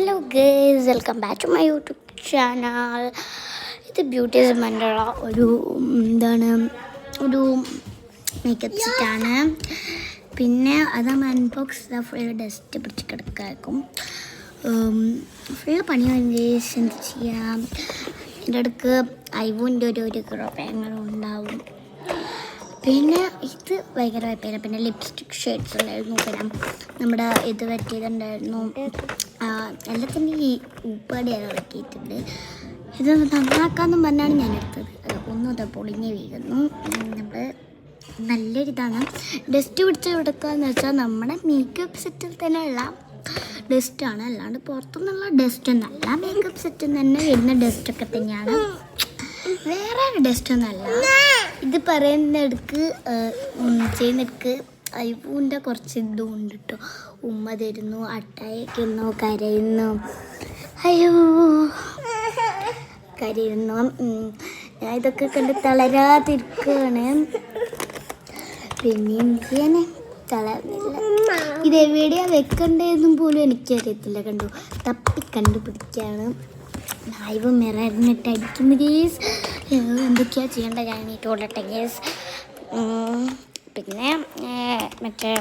Hello guys, welcome back to my YouTube channel. ഇത് ബ്യൂട്ടീസുമായിട്ടുള്ള ഒരു മേക്കപ്പ് സെറ്റാണ്. പിന്നെ അത് അൺബോക്സ് ഫുൾ ഡസ്റ്റ് പിടിച്ച് കിടക്കായിരിക്കും. ഫുള്ള് പണി ഗേസ്, എന്ത് ചെയ്യാം. എൻ്റെ അടുക്ക് ഐവൂൻ്റെ ഒരു കുഴപ്പങ്ങളും ഉണ്ടാവും. പിന്നെ ഇത് ഭയങ്കര കുഴപ്പമില്ല. പിന്നെ ലിപ്സ്റ്റിക് ഷെയ്ഡ്സ് ഉണ്ടായിരുന്നു. പിന്നെ നമ്മുടെ ഇത് പറ്റിയതുണ്ടായിരുന്നു. എല്ലാത്തിൻ്റെ ഈ ഉപ്പാടിയാണ് ഇറക്കിയിട്ടുണ്ട്. ഇത് നന്നാക്കാമെന്നും പറഞ്ഞാണ് ഞാൻ എടുത്തത്. ഒന്നും അത് പൊളിഞ്ഞ് വീഴുന്നു. നമ്മൾ നല്ലൊരിതാണ്. ഡസ്റ്റ് പിടിച്ച് എടുക്കുകയെന്ന് വെച്ചാൽ നമ്മുടെ മേക്കപ്പ് സെറ്റിൽ തന്നെ ഉള്ള ഡസ്റ്റാണ്, അല്ലാണ്ട് പുറത്തുനിന്നുള്ള ഡസ്റ്റ് ഒന്നല്ല. മേക്കപ്പ് സെറ്റിൽ തന്നെ വരുന്ന ഡസ്റ്റൊക്കെ തന്നെയാണ്, വേറെ ഡസ്റ്റ് ഒന്നല്ല. ഇത് പറയുന്നിടക്ക് ചെയ്യുന്നിടക്ക് ഐവൂൻ്റെ കുറച്ച് ഇതും ഉണ്ട് കേട്ടോ. ഉമ്മ തരുന്നു, അട്ടയക്കുന്നു, കരയുന്നു, അയ്യോ കരയുന്നു. ഞാൻ ഇതൊക്കെ കണ്ട് തളരാതിരിക്കുകയാണ്. പിന്നെ എനിക്ക് തളർന്നില്ല. ഇതെവിടെയാണ് വെക്കേണ്ടതെന്നും പോലും എനിക്കറിയത്തില്ല. കണ്ടു തപ്പി കണ്ടുപിടിക്കുകയാണ്. ലൈവ് മിററിനിട്ട് അടിക്കുന്ന കേസ്. എന്തൊക്കെയാണ് ചെയ്യേണ്ടത് ഞാൻ ഇട്ടോളട്ടെ കേസ്. പിന്നെ മറ്റേ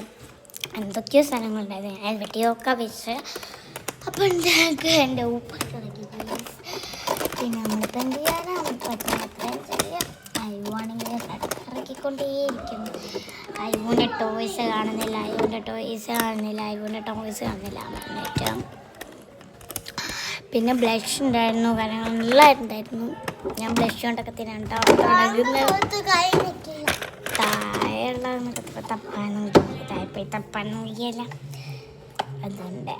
എന്തൊക്കെയോ സ്ഥലങ്ങളുണ്ടായിരുന്നു, ഞാൻ വെട്ടിയൊക്കെ വെച്ച്. അപ്പോൾ എന്താക്കുക എൻ്റെ ഉപ്പ് ഇറക്കി കേസ്. പിന്നെ നമ്മളിപ്പോൾ എന്ത് ചെയ്യാനാണ് അത്രയും ചെയ്യാം. ഐവാണെങ്കിൽ ഇറക്കിക്കൊണ്ടേയിരിക്കുന്നു. ഐവൂൻ്റെ ടോയ്സ് കാണുന്നില്ല, എന്നിട്ട് പിന്നെ ബ്ലഷ് ഉണ്ടായിരുന്നു, കാര്യങ്ങളെല്ലാം ഉണ്ടായിരുന്നു. ഞാൻ ബ്ലഷ് കൊണ്ടൊക്കെ തിന്നാട്ടോ തപ്പാനൊന്നും വയ്യല്ല. അതുകൊണ്ട്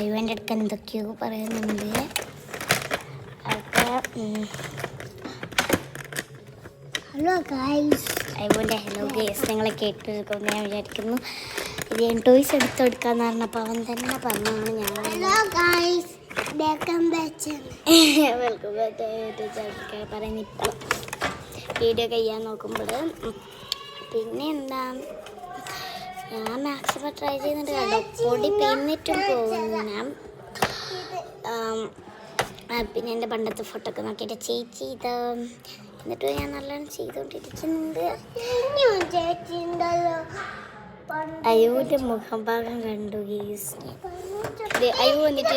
ഐവൻ്റെ അടുത്ത് എന്തൊക്കെയോ പറയുന്നുണ്ട്. അതൊക്കെ ഹലോ ഗൈസ്, ഐവൻ്റെ ഹലോ ഗൈസ് നിങ്ങളെ കേട്ടിരിക്കുമെന്ന് ഞാൻ വിചാരിക്കുന്നു. ഇത് ഞാൻ ടോയ്സ് എടുത്തെടുക്കാന്ന് പറഞ്ഞപ്പോൾ അവൻ തന്നെ പറഞ്ഞാണ് ഞാൻ വെൽക്കം ബാക്ക് പറയുന്ന ഇപ്പോൾ വീഡിയോ കഴിയാൻ നോക്കുമ്പോൾ. പിന്നെ എന്താ, ഞാൻ മാക്സിമം ട്രൈ ചെയ്യുന്നുണ്ട് കേട്ടോ. പൊടി പിന്നിട്ടും പോകുന്നു ഞാൻ. പിന്നെ എൻ്റെ പണ്ടത്തെ ഫോട്ടോ ഒക്കെ നോക്കിയിട്ട് ചേച്ചി ഇത്, എന്നിട്ട് ഞാൻ നല്ലോണം ചെയ്തുകൊണ്ടിരിക്കുന്നുണ്ട്. അയ്യൂൻ്റെ മുഖം ഭാഗം കണ്ടു ഗീസ്. അയ്യോ വന്നിട്ട്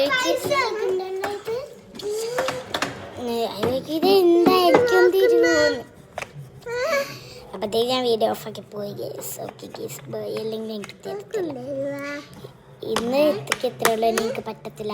അയ്യോക്ക് ഇത് എന്തായിരിക്കും തിരുവോന്ന്. അപ്പോഴത്തേക്ക് ഞാൻ വീഡിയോ ഓഫാക്കി പോയി ഗേസ്. Okay guys by. അല്ലെങ്കിൽ എനിക്ക് തരത്തില്ല. ഇന്ന് എത്രയുള്ളൂ, എനിക്ക് പറ്റത്തില്ല.